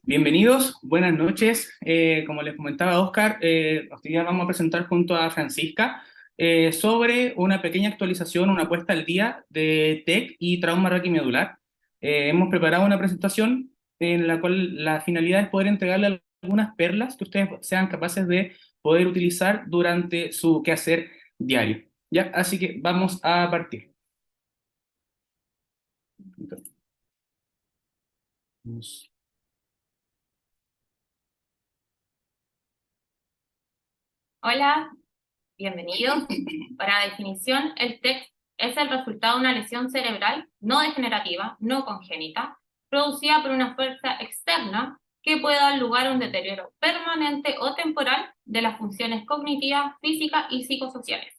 Bienvenidos, buenas noches. Como les comentaba Oscar, hoy día vamos a presentar junto a Francisca sobre una pequeña actualización, una puesta al día de TEC y trauma raquimedular. Hemos preparado una presentación en la cual la finalidad es poder entregarle algunas perlas que ustedes sean capaces de poder utilizar durante su quehacer diario. ¿Ya? Así que vamos a partir. Vamos. Hola, bienvenidos. Para definición, el TEC es el resultado de una lesión cerebral no degenerativa, no congénita, producida por una fuerza externa que puede dar lugar a un deterioro permanente o temporal de las funciones cognitivas, físicas y psicosociales.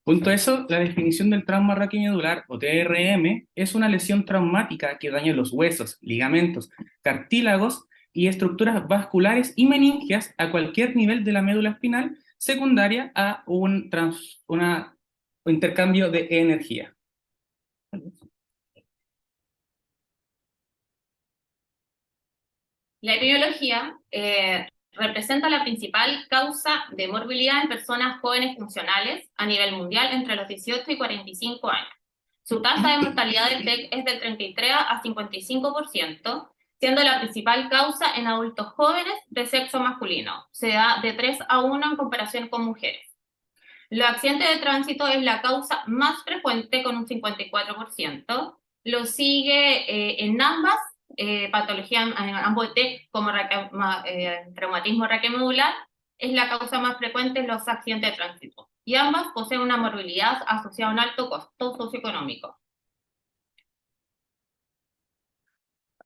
Junto a eso, la definición del trauma raquimedular, o TRM, es una lesión traumática que daña los huesos, ligamentos, cartílagos y estructuras vasculares y meningias a cualquier nivel de la médula espinal, secundaria a un intercambio de energía. La epidemiología representa la principal causa de morbilidad en personas jóvenes funcionales a nivel mundial entre los 18 y 45 años. Su tasa de mortalidad del TEC es del 33 a 55%, siendo la principal causa en adultos jóvenes de sexo masculino. Se da de 3 a 1 en comparación con mujeres. Los accidentes de tránsito es la causa más frecuente con un 54%. Lo sigue en ambas patologías, en ambos TEC, como traumatismo raquimedular, es la causa más frecuente en los accidentes de tránsito. Y ambas poseen una morbilidad asociada a un alto costo socioeconómico.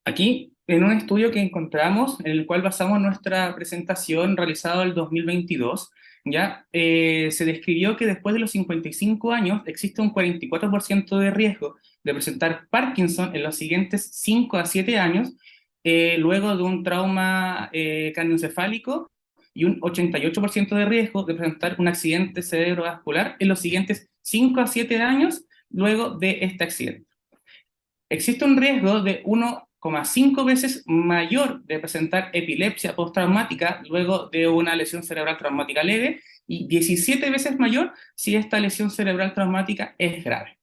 Aquí, en un estudio que encontramos, en el cual basamos nuestra presentación realizada en el 2022, ¿ya? Se describió que después de los 55 años existe un 44% de riesgo de presentar Parkinson en los siguientes 5 a 7 años, luego de un trauma craneoencefálico, y un 88% de riesgo de presentar un accidente cerebrovascular en los siguientes 5 a 7 años luego de este accidente. Existe un riesgo de 1,5 veces mayor de presentar epilepsia postraumática luego de una lesión cerebral traumática leve y 17 veces mayor si esta lesión cerebral traumática es grave.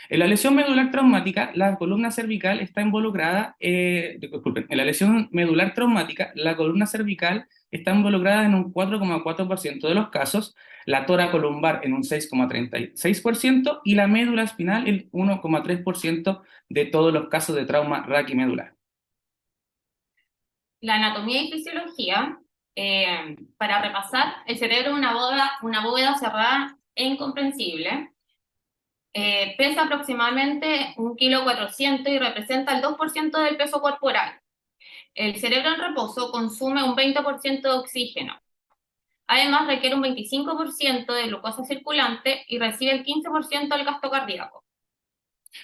En la lesión medular traumática, la columna cervical está involucrada, disculpen, en la lesión medular traumática, la columna cervical está involucrada en un 4,4% de los casos, la tórax columbar en un 6,36% y la médula espinal en 1,3% de todos los casos de trauma raquimedular. La anatomía y fisiología, para repasar, el cerebro es una bóveda cerrada e incomprensible. Pesa aproximadamente 1,4 kg y representa el 2% del peso corporal. El cerebro en reposo consume un 20% de oxígeno. Además, requiere un 25% de glucosa circulante y recibe el 15% del gasto cardíaco.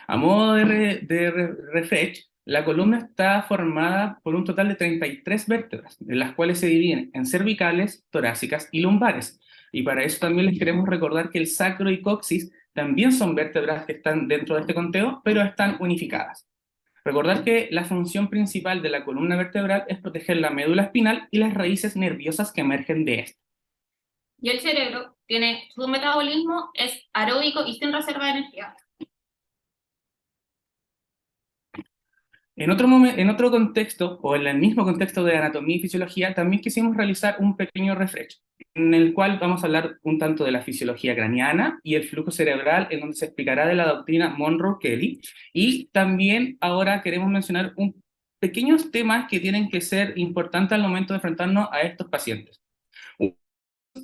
A modo de refresh, la columna está formada por un total de 33 vértebras, de las cuales se dividen en cervicales, torácicas y lumbares. Y para eso también les queremos recordar que el sacro y coxis también son vértebras que están dentro de este conteo, pero están unificadas. Recordar que la función principal de la columna vertebral es proteger la médula espinal y las raíces nerviosas que emergen de esta. Y el cerebro tiene su metabolismo, es aeróbico y sin reserva de energía. En otro contexto, o en el mismo contexto de anatomía y fisiología, también quisimos realizar un pequeño refresh, en el cual vamos a hablar un tanto de la fisiología craneana y el flujo cerebral, en donde se explicará de la doctrina Monroe-Kelly, y también ahora queremos mencionar pequeños temas que tienen que ser importantes al momento de enfrentarnos a estos pacientes. Uno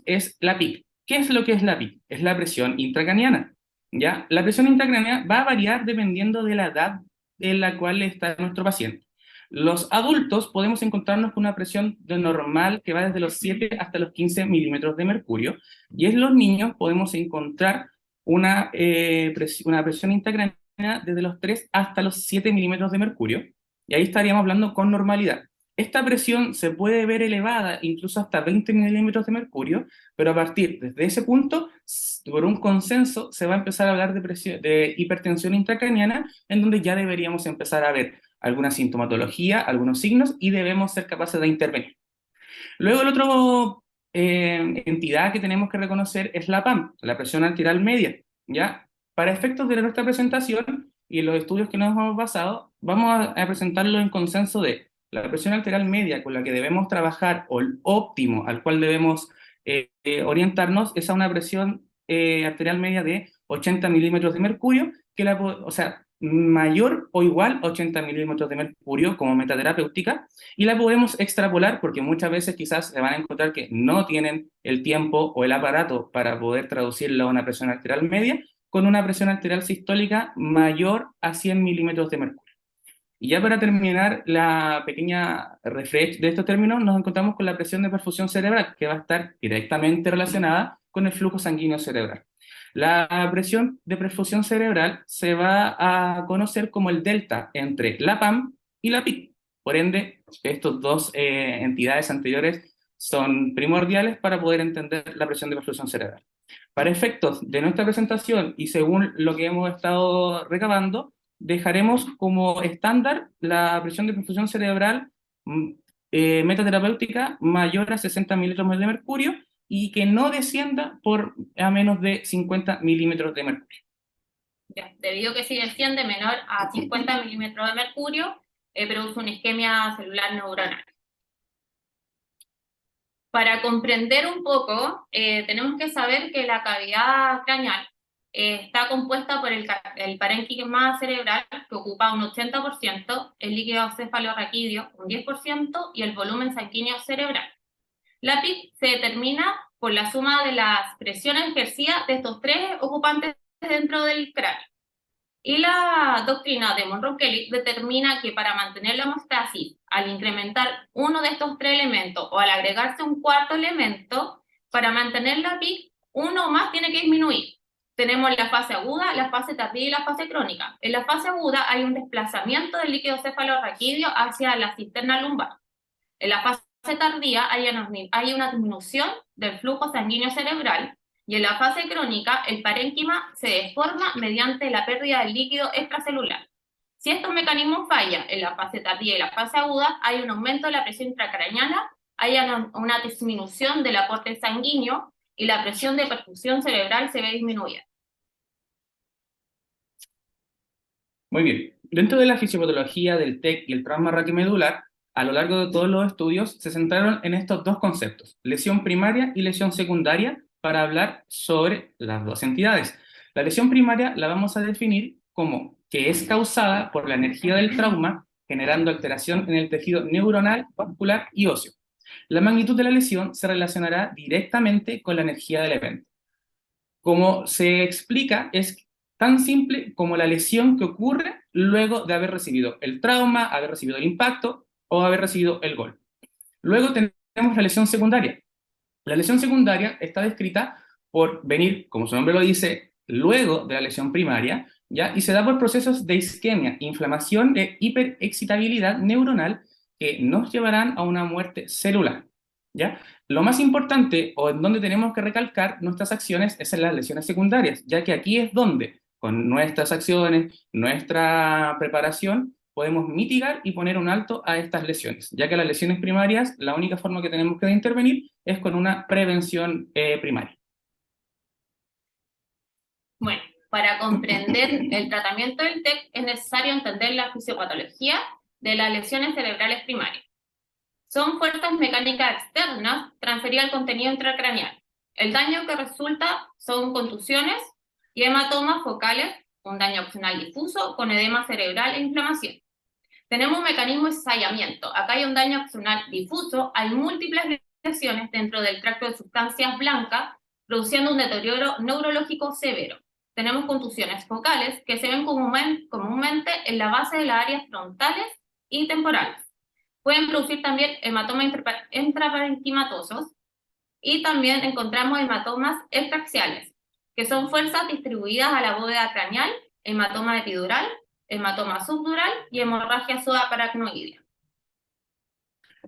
es la PIC. ¿Qué es lo que es la PIC? Es la presión intracraniana. ¿Ya? La presión intracraneana va a variar dependiendo de la edad en la cual está nuestro paciente. Los adultos podemos encontrarnos con una presión de normal que va desde los 7 hasta los 15 milímetros de mercurio, y en los niños podemos encontrar una presión intracraneana desde los 3 hasta los 7 milímetros de mercurio, y ahí estaríamos hablando con normalidad. Esta presión se puede ver elevada incluso hasta 20 milímetros de mercurio, pero a partir de ese punto, por un consenso, se va a empezar a hablar de hipertensión intracraniana, en donde ya deberíamos empezar a ver alguna sintomatología, algunos signos, y debemos ser capaces de intervenir. Luego, el otro entidad que tenemos que reconocer es la PAM, la presión arterial media, ¿ya? Para efectos de nuestra presentación y en los estudios que nos hemos basado, vamos a presentarlo en consenso de la presión arterial media con la que debemos trabajar, o el óptimo al cual debemos orientarnos, es a una presión arterial media de 80 milímetros de mercurio, o sea, mayor o igual a 80 milímetros de mercurio como meta terapéutica, y la podemos extrapolar porque muchas veces quizás se van a encontrar que no tienen el tiempo o el aparato para poder traducirlo a una presión arterial media, con una presión arterial sistólica mayor a 100 milímetros de mercurio. Y ya para terminar la pequeña refresh de estos términos, nos encontramos con la presión de perfusión cerebral, que va a estar directamente relacionada con el flujo sanguíneo cerebral. La presión de perfusión cerebral se va a conocer como el delta entre la PAM y la PIC. Por ende, estas dos entidades anteriores son primordiales para poder entender la presión de perfusión cerebral. Para efectos de nuestra presentación y según lo que hemos estado recabando, dejaremos como estándar la presión de perfusión cerebral metaterapéutica mayor a 60 milímetros de mercurio y que no descienda por a menos de 50 milímetros de mercurio. Ya, debido a que si desciende menor a 50 milímetros de mercurio, produce una isquemia celular neuronal. Para comprender un poco, tenemos que saber que la cavidad craneal está compuesta por el parénquima cerebral, que ocupa un 80%, el líquido cefalorraquídeo un 10% y el volumen sanguíneo cerebral. La PIC se determina por la suma de las presiones ejercidas de estos tres ocupantes dentro del cráneo. Y la doctrina de Monro-Kelly determina que para mantener la homeostasis, al incrementar uno de estos tres elementos o al agregarse un cuarto elemento, para mantener la PIC, uno más tiene que disminuir. Tenemos la fase aguda, la fase tardía y la fase crónica. En la fase aguda hay un desplazamiento del líquido cefalorraquídeo hacia la cisterna lumbar. En la fase tardía hay una disminución del flujo sanguíneo cerebral, y en la fase crónica el parénquima se deforma mediante la pérdida del líquido extracelular. Si estos mecanismos fallan en la fase tardía y la fase aguda, hay un aumento de la presión intracraneana, hay una disminución del aporte sanguíneo y la presión de perfusión cerebral se ve disminuida. Muy bien. Dentro de la fisiopatología del TEC y el trauma raquimedular, a lo largo de todos los estudios se centraron en estos dos conceptos, lesión primaria y lesión secundaria, para hablar sobre las dos entidades. La lesión primaria la vamos a definir como que es causada por la energía del trauma, generando alteración en el tejido neuronal, vascular y óseo. La magnitud de la lesión se relacionará directamente con la energía del evento. Como se explica, es tan simple como la lesión que ocurre luego de haber recibido el trauma, haber recibido el impacto o haber recibido el golpe. Luego tenemos la lesión secundaria. La lesión secundaria está descrita por venir, como su nombre lo dice, luego de la lesión primaria, ¿ya? Y se da por procesos de isquemia, inflamación e hiperexcitabilidad neuronal que nos llevarán a una muerte celular, ¿ya? Lo más importante, o en donde tenemos que recalcar nuestras acciones, es en las lesiones secundarias, ya que aquí es donde, con nuestras acciones, nuestra preparación, podemos mitigar y poner un alto a estas lesiones, ya que las lesiones primarias, la única forma que tenemos que intervenir es con una prevención primaria. Bueno, para comprender el tratamiento del TEC es necesario entender la fisiopatología de las lesiones cerebrales primarias. Son fuerzas mecánicas externas transferidas al contenido intracraneal. El daño que resulta son contusiones y hematomas focales, un daño opcional difuso con edema cerebral e inflamación. Tenemos un mecanismo de ensayamiento. Acá hay un daño opcional difuso, hay múltiples lesiones dentro del tracto de sustancias blancas, produciendo un deterioro neurológico severo. Tenemos contusiones focales que se ven comúnmente en la base de las áreas frontales y temporales. Pueden producir también hematomas intraparenquimatosos y también encontramos hematomas extraxiales, que son fuerzas distribuidas a la bóveda craneal, hematoma epidural, hematoma subdural y hemorragia subaracnoidea.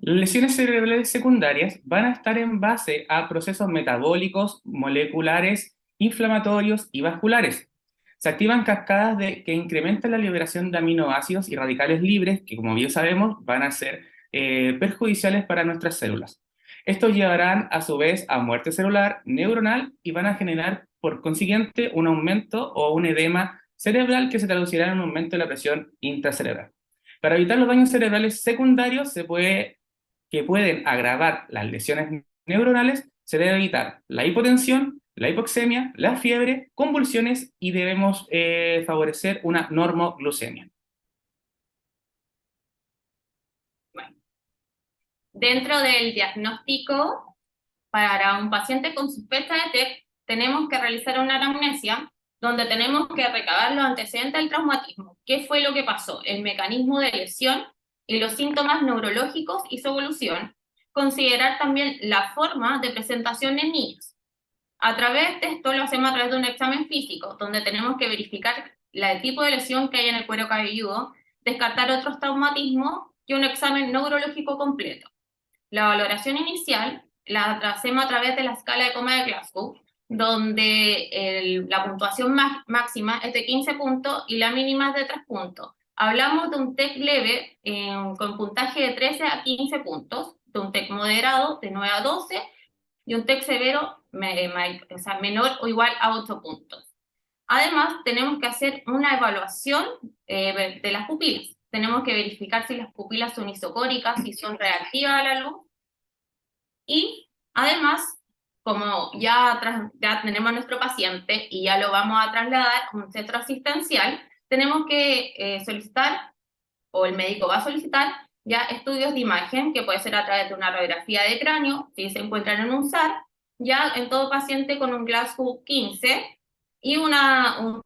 Las lesiones cerebrales secundarias van a estar en base a procesos metabólicos, moleculares, inflamatorios y vasculares. Se activan cascadas que incrementan la liberación de aminoácidos y radicales libres, que como bien sabemos van a ser perjudiciales para nuestras células. Estos llevarán a su vez a muerte celular, neuronal, y van a generar por consiguiente un aumento o un edema cerebral que se traducirá en un aumento de la presión intracerebral. Para evitar los daños cerebrales secundarios que pueden agravar las lesiones neuronales, se debe evitar la hipotensión, la hipoxemia, la fiebre, convulsiones y debemos favorecer una normoglucemia. Bueno, dentro del diagnóstico, para un paciente con sospecha de TEC, tenemos que realizar una anamnesia donde tenemos que recabar los antecedentes del traumatismo. ¿Qué fue lo que pasó? El mecanismo de lesión y los síntomas neurológicos y su evolución. Considerar también la forma de presentación en niños. A través de esto lo hacemos a través de un examen físico, donde tenemos que verificar el tipo de lesión que hay en el cuero cabelludo, descartar otros traumatismos y un examen neurológico completo. La valoración inicial la hacemos a través de la escala de coma de Glasgow, donde la puntuación máxima es de 15 puntos y la mínima es de 3 puntos. Hablamos de un TEC leve con puntaje de 13 a 15 puntos, de un TEC moderado de 9 a 12 y un TEC severo menor o igual a 8 puntos. Además, tenemos que hacer una evaluación de las pupilas. Tenemos que verificar si las pupilas son isocóricas, si son reactivas a la luz. Y además, como ya tenemos a nuestro paciente y ya lo vamos a trasladar a un centro asistencial, tenemos que solicitar, o el médico va a solicitar, ya estudios de imagen, que puede ser a través de una radiografía de cráneo, si se encuentran en un SAR, ya en todo paciente con un Glasgow 15, y un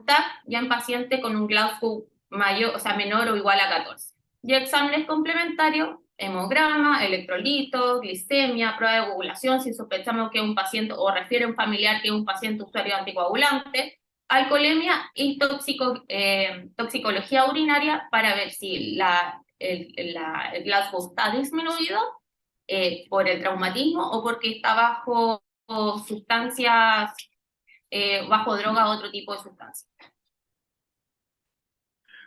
TAC ya en paciente con un Glasgow mayor, o sea, menor o igual a 14. Y exámenes complementarios, hemograma, electrolitos, glicemia, prueba de ovulación, si sospechamos que es un paciente o refiere a un familiar que es un paciente usuario anticoagulante, alcoholemia y toxicología urinaria para ver si el Glasgow está disminuido por el traumatismo o porque está bajo sustancias, bajo droga o otro tipo de sustancias.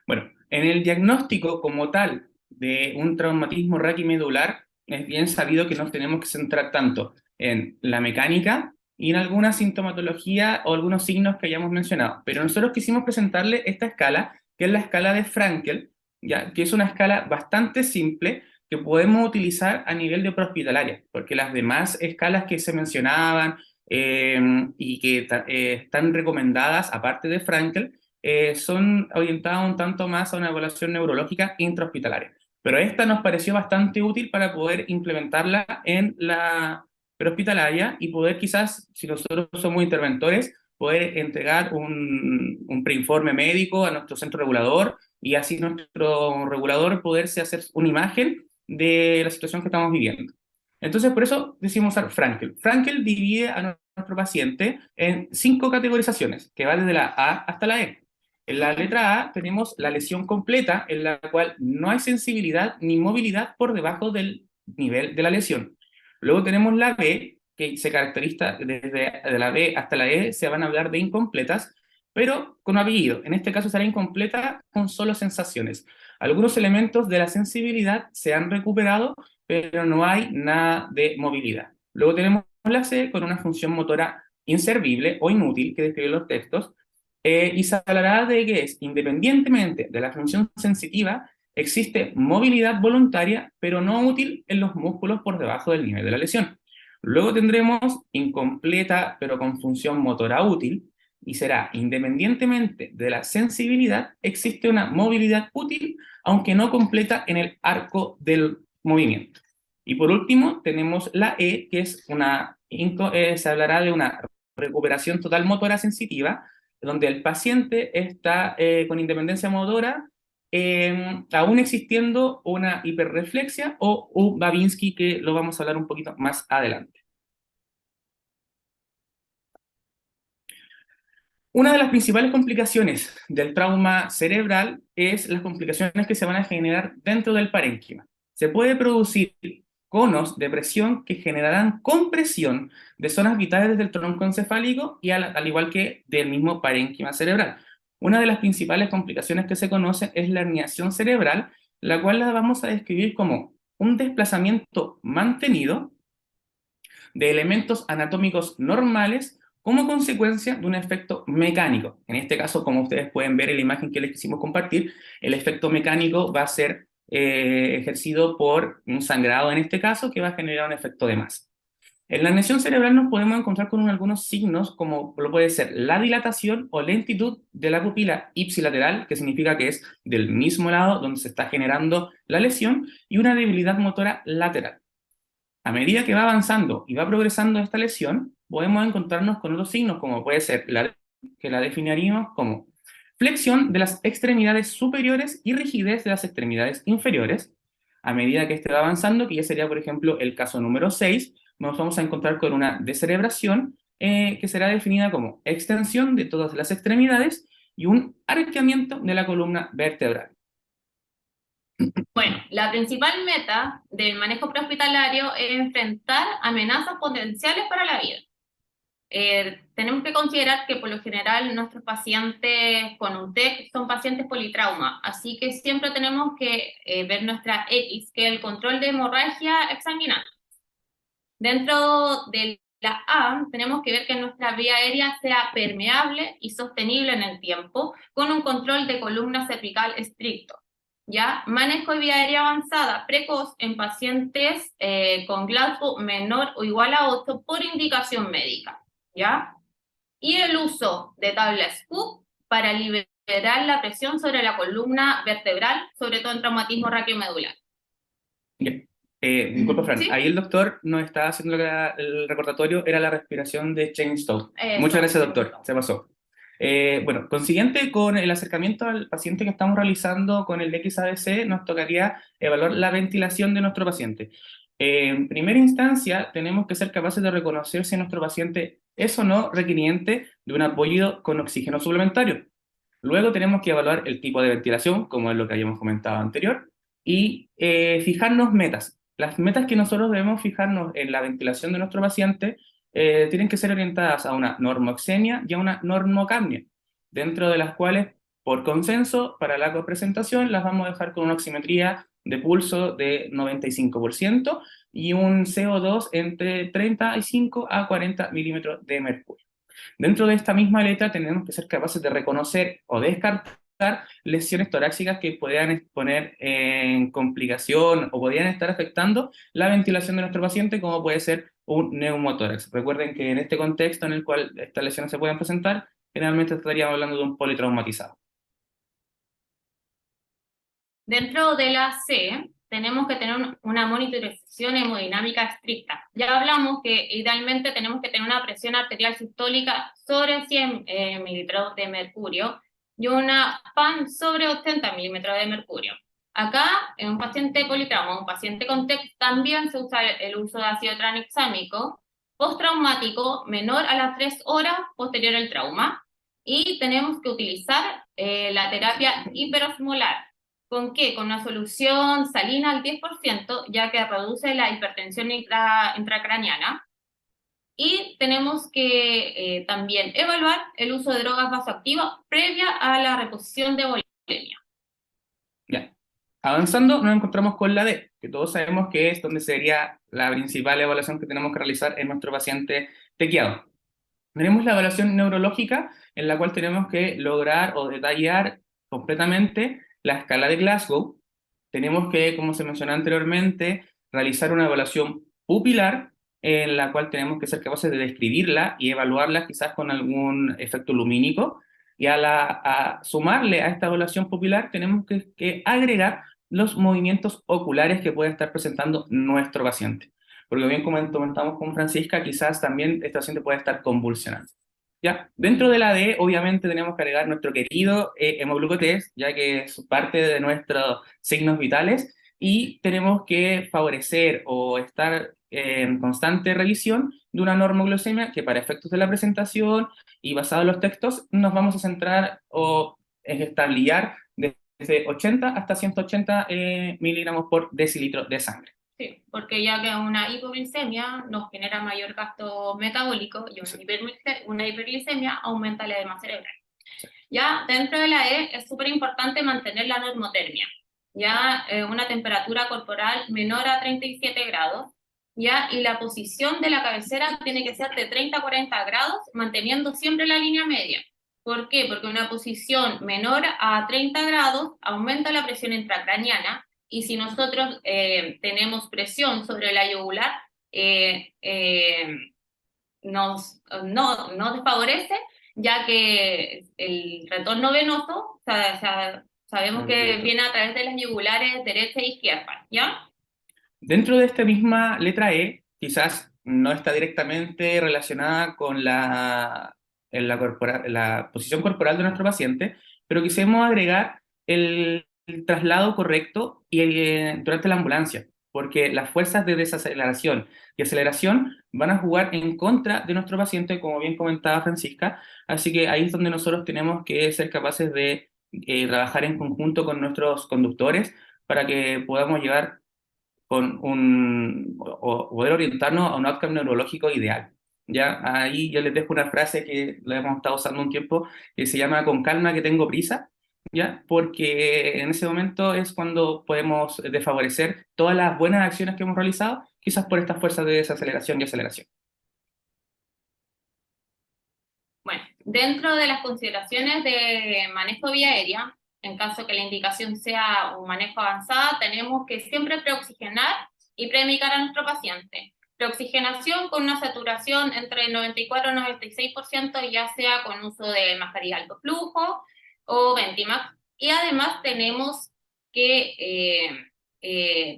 Bueno, en el diagnóstico como tal de un traumatismo raquimedular, es bien sabido que nos tenemos que centrar tanto en la mecánica y en alguna sintomatología o algunos signos que hayamos mencionado. Pero nosotros quisimos presentarle esta escala, que es la escala de Frankel, ¿ya? Que es una escala bastante simple que podemos utilizar a nivel de prehospitalaria, porque las demás escalas que se mencionaban y que están recomendadas, aparte de Frankel, son orientadas un tanto más a una evaluación neurológica intrahospitalaria. Pero esta nos pareció bastante útil para poder implementarla en la prehospitalaria y poder quizás, si nosotros somos interventores, poder entregar un preinforme médico a nuestro centro regulador y así nuestro regulador poderse hacer una imagen de la situación que estamos viviendo. Entonces, por eso decimos usar Frankel. Frankel divide a nuestro paciente en 5 categorizaciones, que va desde la A hasta la E. En la letra A tenemos la lesión completa, en la cual no hay sensibilidad ni movilidad por debajo del nivel de la lesión. Luego tenemos la B, que se caracteriza desde la B hasta la E, se van a hablar de incompletas, pero con apellido. En este caso será incompleta con solo sensaciones. Algunos elementos de la sensibilidad se han recuperado, pero no hay nada de movilidad. Luego tenemos la C con una función motora inservible o inútil, que describe los textos, y se hablará de que es, independientemente de la función sensitiva, existe movilidad voluntaria, pero no útil en los músculos por debajo del nivel de la lesión. Luego tendremos incompleta, pero con función motora útil, y será, independientemente de la sensibilidad, existe una movilidad útil, aunque no completa en el arco del movimiento. Y por último, tenemos la E, que es se hablará de una recuperación total motora sensitiva, donde el paciente está con independencia motora, aún existiendo una hiperreflexia o un Babinski, que lo vamos a hablar un poquito más adelante. Una de las principales complicaciones del trauma cerebral es las complicaciones que se van a generar dentro del parénquima. Se puede producir conos de presión que generarán compresión de zonas vitales del tronco encefálico y al igual que del mismo parénquima cerebral. Una de las principales complicaciones que se conocen es la herniación cerebral, la cual la vamos a describir como un desplazamiento mantenido de elementos anatómicos normales como consecuencia de un efecto mecánico. En este caso, como ustedes pueden ver en la imagen que les quisimos compartir, el efecto mecánico va a ser ejercido por un sangrado en este caso, que va a generar un efecto de masa. En la herniación cerebral nos podemos encontrar con algunos signos, como lo puede ser la dilatación o lentitud de la pupila ipsilateral, que significa que es del mismo lado donde se está generando la lesión, y una debilidad motora lateral. A medida que va avanzando y va progresando esta lesión, podemos encontrarnos con otros signos, como puede ser que la definiríamos como flexión de las extremidades superiores y rigidez de las extremidades inferiores. A medida que este va avanzando, que ya sería, por ejemplo, el caso número 6, nos vamos a encontrar con una descerebración que será definida como extensión de todas las extremidades y un arqueamiento de la columna vertebral. Bueno, la principal meta del manejo prehospitalario es enfrentar amenazas potenciales para la vida. Tenemos que considerar que por lo general nuestros pacientes con un TEC son pacientes politrauma, así que siempre tenemos que ver nuestra X, que es el control de hemorragia exsanguinante. Dentro de la A, tenemos que ver que nuestra vía aérea sea permeable y sostenible en el tiempo, con un control de columna cervical estricto. ¿Ya? Manejo de vía aérea avanzada precoz en pacientes con Glasgow menor o igual a 8 por indicación médica. ¿Ya? Y el uso de tabla Scoop para liberar la presión sobre la columna vertebral, sobre todo en traumatismo raquiomedular. Bien. Disculpa, Fran, ¿Sí? ahí el doctor nos estaba haciendo el recordatorio, era la respiración de Chainston. Muchas gracias, doctor, se pasó. Bueno, consiguiente con el acercamiento al paciente que estamos realizando con el XABC, nos tocaría evaluar la ventilación de nuestro paciente. En primera instancia, tenemos que ser capaces de reconocer si nuestro paciente es o no requiriente de un apoyo con oxígeno suplementario. Luego tenemos que evaluar el tipo de ventilación, como es lo que habíamos comentado anterior, y fijarnos metas. Las metas que nosotros debemos fijarnos en la ventilación de nuestro paciente tienen que ser orientadas a una normoxemia y a una normocapnia, dentro de las cuales, por consenso, para la copresentación las vamos a dejar con una oximetría de pulso de 95% y un CO2 entre 35 a 40 milímetros de mercurio. Dentro de esta misma letra tenemos que ser capaces de reconocer o descartar lesiones torácicas que podrían poner en complicación o podrían estar afectando la ventilación de nuestro paciente, como puede ser un neumotórax. Recuerden que en este contexto en el cual estas lesiones se pueden presentar, generalmente estaríamos hablando de un politraumatizado. Dentro de la C, tenemos que tener una monitorización hemodinámica estricta. Ya hablamos que idealmente tenemos que tener una presión arterial sistólica sobre 100 mililitros de mercurio y una PAN sobre 80 milímetros de mercurio. Acá, en un paciente politrauma, un paciente con TEC, también se usa el uso de ácido tranexámico postraumático menor a las 3 horas posterior al trauma, y tenemos que utilizar la terapia hiperosmolar. ¿Con qué? Con una solución salina al 10%, ya que reduce la hipertensión intracraniana. Y tenemos que también evaluar el uso de drogas vasoactivas previa a la reposición de volemia. Ya. Avanzando, nos encontramos con la D, que todos sabemos que es donde sería la principal evaluación que tenemos que realizar en nuestro paciente tequiado. Tenemos la evaluación neurológica, en la cual tenemos que lograr o detallar completamente la escala de Glasgow. Tenemos que, como se mencionó anteriormente, realizar una evaluación pupilar, en la cual tenemos que ser capaces de describirla y evaluarla quizás con algún efecto lumínico. Y a sumarle a esta evaluación pupilar, tenemos que agregar los movimientos oculares que puede estar presentando nuestro paciente. Porque bien como comentamos con Francisca, quizás también este paciente puede estar convulsionando. Ya, dentro de la D, obviamente tenemos que agregar nuestro querido hemoglucotest, ya que es parte de nuestros signos vitales, y tenemos que favorecer o estar en constante revisión de una normoglucemia que para efectos de la presentación y basado en los textos nos vamos a centrar o estabilizar desde 80 hasta 180 miligramos por decilitro de sangre. Sí, porque ya que una hipoglicemia nos genera mayor gasto metabólico y una hiperglicemia aumenta la edema cerebral. Ya dentro de la E es súper importante mantener la normotermia, ya una temperatura corporal menor a 37 grados, ya, y la posición de la cabecera tiene que ser de 30 a 40 grados, manteniendo siempre la línea media. ¿Por qué? Porque una posición menor a 30 grados aumenta la presión intracraniana, y si nosotros tenemos presión sobre la yugular, eh, eh, nos desfavorece, ya que el retorno venoso, sabemos que viene a través de las yugulares derecha e izquierda, ¿ya? Dentro de esta misma letra E, quizás no está directamente relacionada con la posición corporal de nuestro paciente, pero quisimos agregar el traslado correcto durante la ambulancia, porque las fuerzas de desaceleración y aceleración van a jugar en contra de nuestro paciente, como bien comentaba Francisca, así que ahí es donde nosotros tenemos que ser capaces de trabajar en conjunto con nuestros conductores para que podamos llevar poder orientarnos a un outcome neurológico ideal. Ya, ahí yo les dejo una frase que la hemos estado usando un tiempo, que se llama "con calma que tengo prisa", ya, porque en ese momento es cuando podemos desfavorecer todas las buenas acciones que hemos realizado, quizás por estas fuerzas de desaceleración y aceleración. Bueno, dentro de las consideraciones de manejo vía aérea, en caso que la indicación sea un manejo avanzado, tenemos que siempre preoxigenar y premicar a nuestro paciente. Preoxigenación con una saturación entre el 94 y 96%, ya sea con uso de mascarilla alto flujo o Ventimax. Y además tenemos que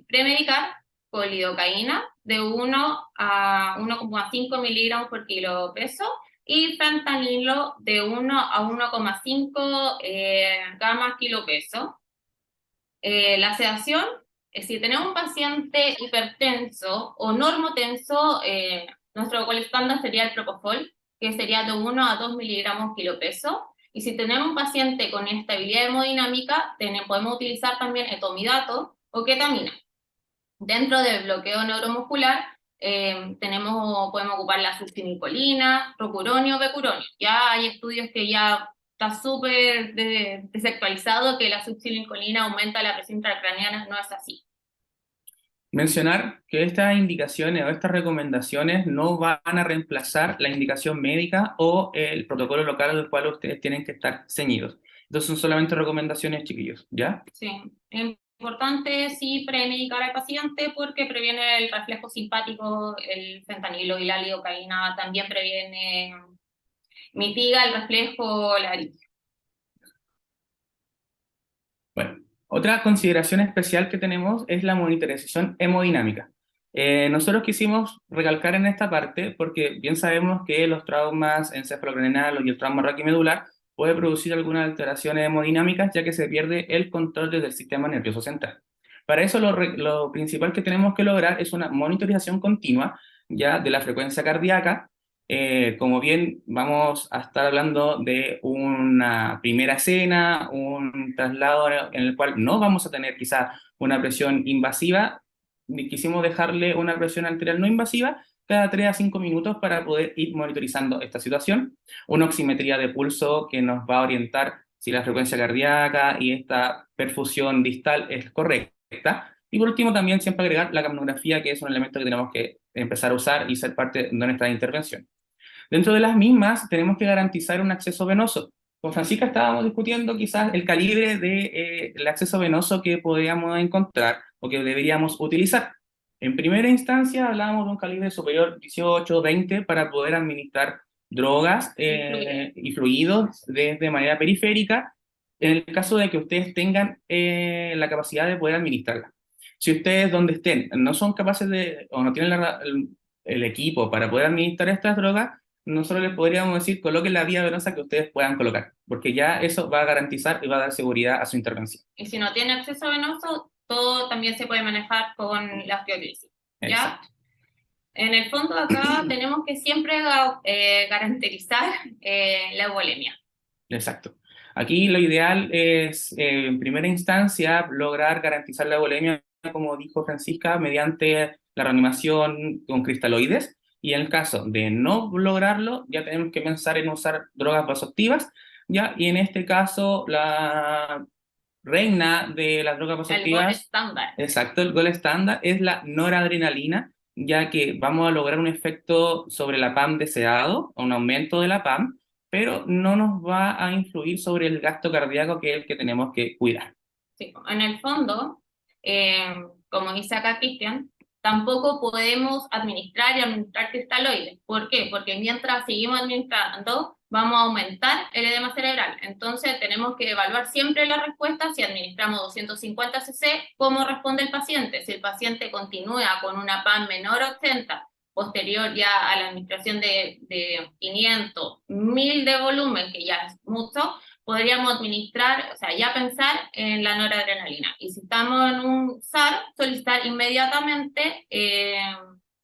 premedicar con lidocaína de 1 a 1,5 miligramos por kilo peso, y fentanilo de 1 a 1,5 gamas kilo peso. La sedación, si tenemos un paciente hipertenso o normotenso, nuestro gol estándar sería el propofol, que sería de 1 a 2 miligramos kilo peso. Y si tenemos un paciente con inestabilidad hemodinámica, podemos utilizar también etomidato o ketamina. Dentro del bloqueo neuromuscular, podemos ocupar la succinilcolina, rocuronio, becuronio. Ya hay estudios que ya está súper desactualizado que la succinilcolina aumenta la presión intracraneana, no es así. Mencionar que estas indicaciones o estas recomendaciones no van a reemplazar la indicación médica o el protocolo local al cual ustedes tienen que estar ceñidos. Entonces son solamente recomendaciones, chiquillos, ¿ya? Sí, es importante sí premedicar al paciente porque previene el reflejo simpático, el fentanilo y la lidocaína también mitiga el reflejo laríngeo. Bueno, otra consideración especial que tenemos es la monitorización hemodinámica. Nosotros quisimos recalcar en esta parte porque bien sabemos que los traumas encefalocraneal y el trauma raquimedular puede producir algunas alteraciones hemodinámicas ya que se pierde el control desde el sistema nervioso central. Para eso lo principal que tenemos que lograr es una monitorización continua ya de la frecuencia cardíaca. Como bien vamos a estar hablando de una primera escena, un traslado en el cual no vamos a tener quizá una presión invasiva, quisimos dejarle una presión arterial no invasiva cada 3 a 5 minutos para poder ir monitorizando esta situación. Una oximetría de pulso que nos va a orientar si la frecuencia cardíaca y esta perfusión distal es correcta. Y por último también siempre agregar la capnografía, que es un elemento que tenemos que empezar a usar y ser parte de nuestra intervención. Dentro de las mismas tenemos que garantizar un acceso venoso. Con Francisca estábamos discutiendo quizás el calibre del acceso venoso que podríamos encontrar o que deberíamos utilizar. En primera instancia hablábamos de un calibre superior 18 o 20 para poder administrar drogas y fluidos de manera periférica en el caso de que ustedes tengan la capacidad de poder administrarla. Si ustedes donde estén no son capaces de o no tienen el equipo para poder administrar estas drogas, nosotros les podríamos decir, coloquen la vía venosa que ustedes puedan colocar, porque ya eso va a garantizar y va a dar seguridad a su intervención. Y si no tiene acceso venoso, todo también se puede manejar con la osteoclisis, ¿ya? Exacto. En el fondo acá tenemos que siempre garantizar la euvolemia. Exacto. Aquí lo ideal es, en primera instancia, lograr garantizar la euvolemia, como dijo Francisca, mediante la reanimación con cristaloides. Y en el caso de no lograrlo, ya tenemos que pensar en usar drogas vasoactivas, ¿ya? Y en este caso, la reina de las drogas El gold vasoactivas, estándar. exacto, el gol estándar es la noradrenalina, ya que vamos a lograr un efecto sobre la PAM deseado, un aumento de la PAM, pero no nos va a influir sobre el gasto cardíaco, que es el que tenemos que cuidar. Sí, en el fondo, como dice acá Cristian, tampoco podemos administrar y administrar cristaloides. ¿Por qué? Porque mientras seguimos administrando, vamos a aumentar el edema cerebral. Entonces, tenemos que evaluar siempre la respuesta si administramos 250 cc, cómo responde el paciente. Si el paciente continúa con una PAM menor a 80, posterior ya a la administración de 500, 1000 de volumen, que ya es mucho, podríamos administrar, o sea, ya pensar en la noradrenalina. Y si estamos en un SAR, solicitar inmediatamente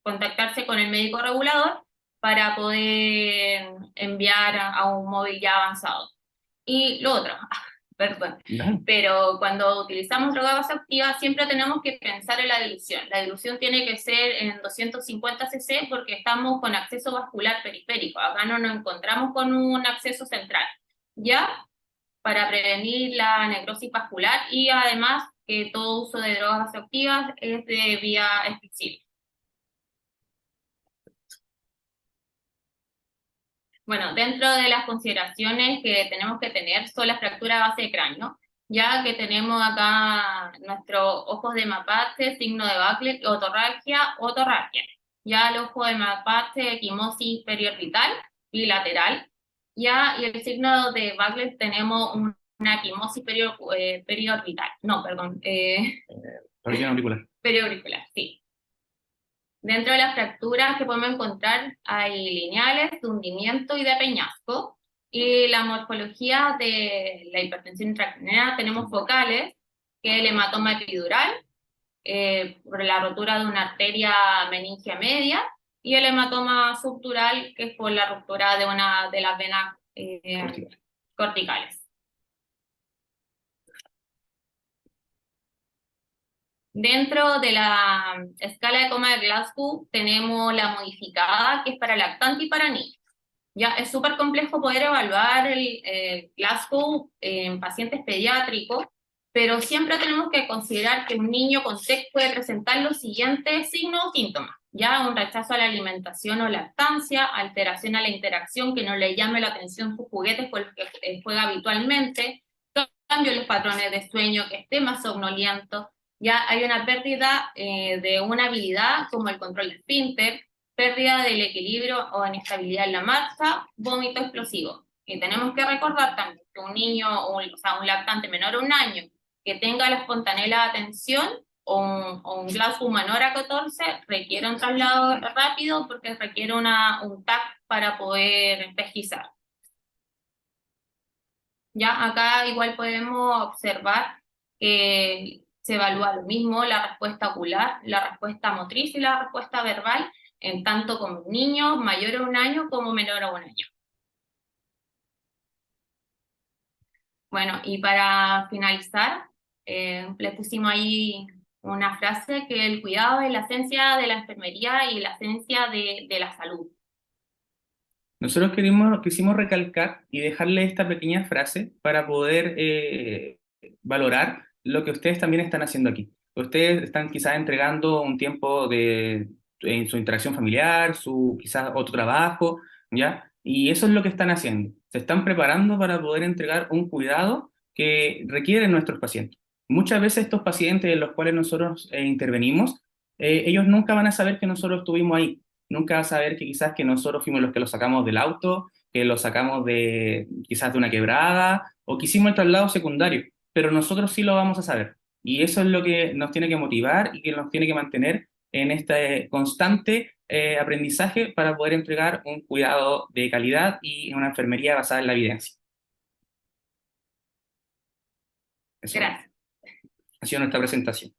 contactarse con el médico regulador para poder enviar a un móvil ya avanzado. Y lo otro, perdón, ¿Ya? pero cuando utilizamos droga vasoactiva siempre tenemos que pensar en la dilución. La dilución tiene que ser en 250 cc porque estamos con acceso vascular periférico. Acá no nos encontramos con un acceso central. ¿Ya? Para prevenir la necrosis vascular y además que todo uso de drogas vasoactivas es de vía explicita. Bueno, dentro de las consideraciones que tenemos que tener son las fracturas a base de cráneo, ya que tenemos acá nuestros ojos de mapache, signo de Bucklet, otorragia. Ya el ojo de mapache, equimosis periorbital, bilateral, ya, y el signo de Bucklet tenemos una equimosis periorbital, no, perdón, Origina auricular. perioauricular, sí. Dentro de las fracturas que podemos encontrar hay lineales, de hundimiento y de peñasco. Y la morfología de la hipertensión intracraniana tenemos focales, que es el hematoma epidural, por la rotura de una arteria meningia media, y el hematoma subdural, que es por la ruptura de una de las venas corticales. Dentro de la escala de coma de Glasgow tenemos la modificada, que es para lactante y para niños. Ya es súper complejo poder evaluar el Glasgow en pacientes pediátricos, pero siempre tenemos que considerar que un niño con TEC puede presentar los siguientes signos o síntomas. Ya un rechazo a la alimentación o lactancia, alteración a la interacción, que no le llame la atención sus juguetes con los que juega habitualmente, cambio en los patrones de sueño, que esté más somnoliento. Ya hay una pérdida de una habilidad como el control de esfínter, pérdida del equilibrio o inestabilidad en la marcha, vómito explosivo. Y tenemos que recordar también que un niño, o sea, un lactante menor a un año, que tenga la espontaneidad de atención o un Glasgow menor a 14, requiere un traslado rápido porque requiere un TAC para poder pesquisar. Ya acá igual podemos observar que se evalúa lo mismo la respuesta ocular, la respuesta motriz y la respuesta verbal, en tanto como niños mayor a un año como menor a un año. Bueno, y para finalizar, le pusimos ahí una frase que el cuidado es la esencia de la enfermería y la esencia de la salud. Nosotros quisimos recalcar y dejarle esta pequeña frase para poder valorar lo que ustedes también están haciendo aquí. Ustedes están quizás entregando un tiempo en su interacción familiar, su quizás otro trabajo, ¿ya? Y eso es lo que están haciendo. Se están preparando para poder entregar un cuidado que requieren nuestros pacientes. Muchas veces estos pacientes en los cuales nosotros intervenimos, ellos nunca van a saber que nosotros estuvimos ahí, nunca va a saber que quizás que nosotros fuimos los que lo sacamos del auto, que lo sacamos de quizás de una quebrada, o que hicimos el traslado secundario, pero nosotros sí lo vamos a saber. Y eso es lo que nos tiene que motivar y que nos tiene que mantener en este constante aprendizaje para poder entregar un cuidado de calidad y una enfermería basada en la evidencia. Eso Gracias. ha sido nuestra presentación.